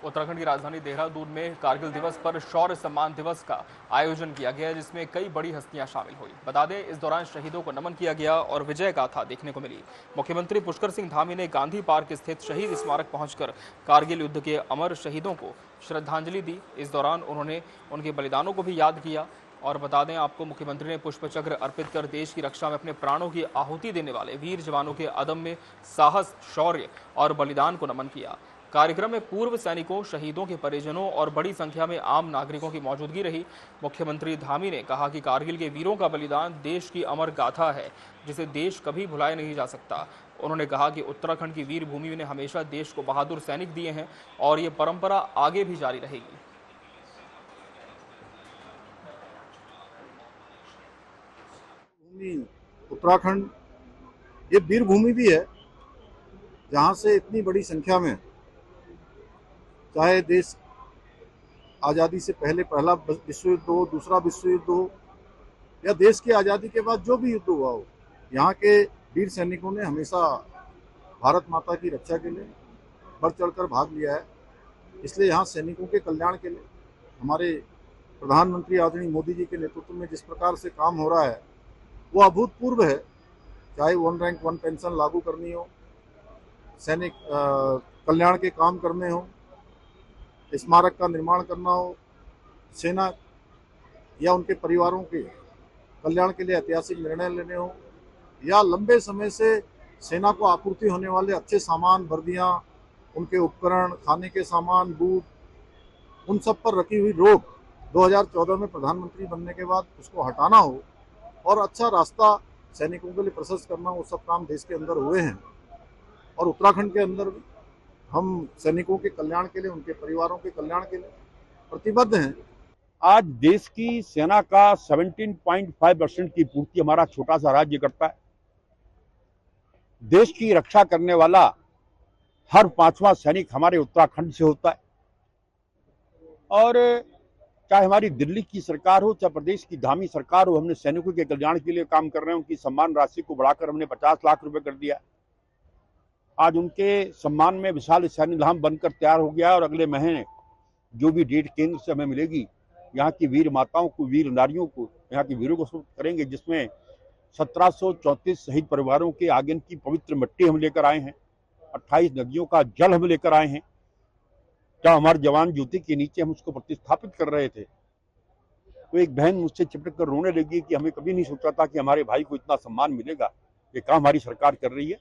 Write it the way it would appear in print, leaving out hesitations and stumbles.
उत्तराखंड की राजधानी देहरादून में कारगिल दिवस पर शौर्य सम्मान दिवस का आयोजन किया गया, जिसमें कई बड़ी हस्तियां शामिल हुई। बता दें, इस दौरान शहीदों को नमन किया गया और विजय गाथा देखने को मिली। मुख्यमंत्री पुष्कर सिंह धामी ने गांधी पार्क स्थित शहीद स्मारक पहुंचकर कारगिल युद्ध के अमर शहीदों को श्रद्धांजलि दी। इस दौरान उन्होंने उनके बलिदानों को भी याद किया। और बता दें आपको, मुख्यमंत्री ने पुष्प चक्र अर्पित कर देश की रक्षा में अपने प्राणों की आहुति देने वाले वीर जवानों के अदम्य साहस, शौर्य और बलिदान को नमन किया। कार्यक्रम में पूर्व सैनिकों, शहीदों के परिजनों और बड़ी संख्या में आम नागरिकों की मौजूदगी रही। मुख्यमंत्री धामी ने कहा कि कारगिल के वीरों का बलिदान देश की अमर गाथा है, जिसे देश कभी भुलाया नहीं जा सकता। उन्होंने कहा कि उत्तराखंड की वीर भूमि ने हमेशा देश को बहादुर सैनिक दिए हैं और ये परंपरा आगे भी जारी रहेगी। उत्तराखंड ये वीर भूमि भी है, जहाँ से इतनी बड़ी संख्या में, चाहे देश आज़ादी से पहले पहला विश्व युद्ध हो, दूसरा विश्व युद्ध हो, या देश की आज़ादी के बाद जो भी युद्ध हुआ हो, यहाँ के वीर सैनिकों ने हमेशा भारत माता की रक्षा के लिए बढ़ चढ़कर भाग लिया है। इसलिए यहाँ सैनिकों के कल्याण के लिए हमारे प्रधानमंत्री आदरणीय मोदी जी के नेतृत्व में जिस प्रकार से काम हो रहा है वो अभूतपूर्व है। चाहे वन रैंक वन पेंशन लागू करनी हो, सैनिक कल्याण के काम करने हो, स्मारक का निर्माण करना हो, सेना या उनके परिवारों के कल्याण के लिए ऐतिहासिक निर्णय लेने हो, या लंबे समय से सेना को आपूर्ति होने वाले अच्छे सामान, वर्दियां, उनके उपकरण, खाने के सामान, बूट, उन सब पर रखी हुई रोक 2014 में प्रधानमंत्री बनने के बाद उसको हटाना हो और अच्छा रास्ता सैनिकों के लिए प्रशस्त करना, वो सब काम देश के अंदर हुए हैं। और उत्तराखंड के अंदर हम सैनिकों के कल्याण के लिए, उनके परिवारों के कल्याण के लिए प्रतिबद्ध हैं। आज देश की सेना का 17.5% की पूर्ति हमारा छोटा सा राज्य करता है। देश की रक्षा करने वाला हर 5वां सैनिक हमारे उत्तराखंड से होता है। और चाहे हमारी दिल्ली की सरकार हो, चाहे प्रदेश की धामी सरकार हो, हमने सैनिकों के कल्याण के लिए काम कर रहे हैं। उनकी सम्मान राशि को बढ़ाकर हमने 50 लाख रुपए कर दिया। आज उनके सम्मान में विशाल सैन्य धाम बनकर तैयार हो गया और अगले महीने जो भी डेट केंद्र से हमें मिलेगी, यहाँ की वीर माताओं को, वीर नारियों को, यहाँ के वीरों को समर्पित करेंगे, जिसमें 1734 शहीद परिवारों के आंगन की पवित्र मिट्टी हम लेकर आए हैं, 28 नदियों का जल हम लेकर आए हैं। जब हमारे जवान ज्योति के नीचे हम उसको प्रतिस्थापित कर रहे थे तो एक बहन मुझसे चिपक कर रोने लगी कि हमें कभी नहीं सोचा था कि हमारे भाई को इतना सम्मान मिलेगा। ये काम हमारी सरकार कर रही है।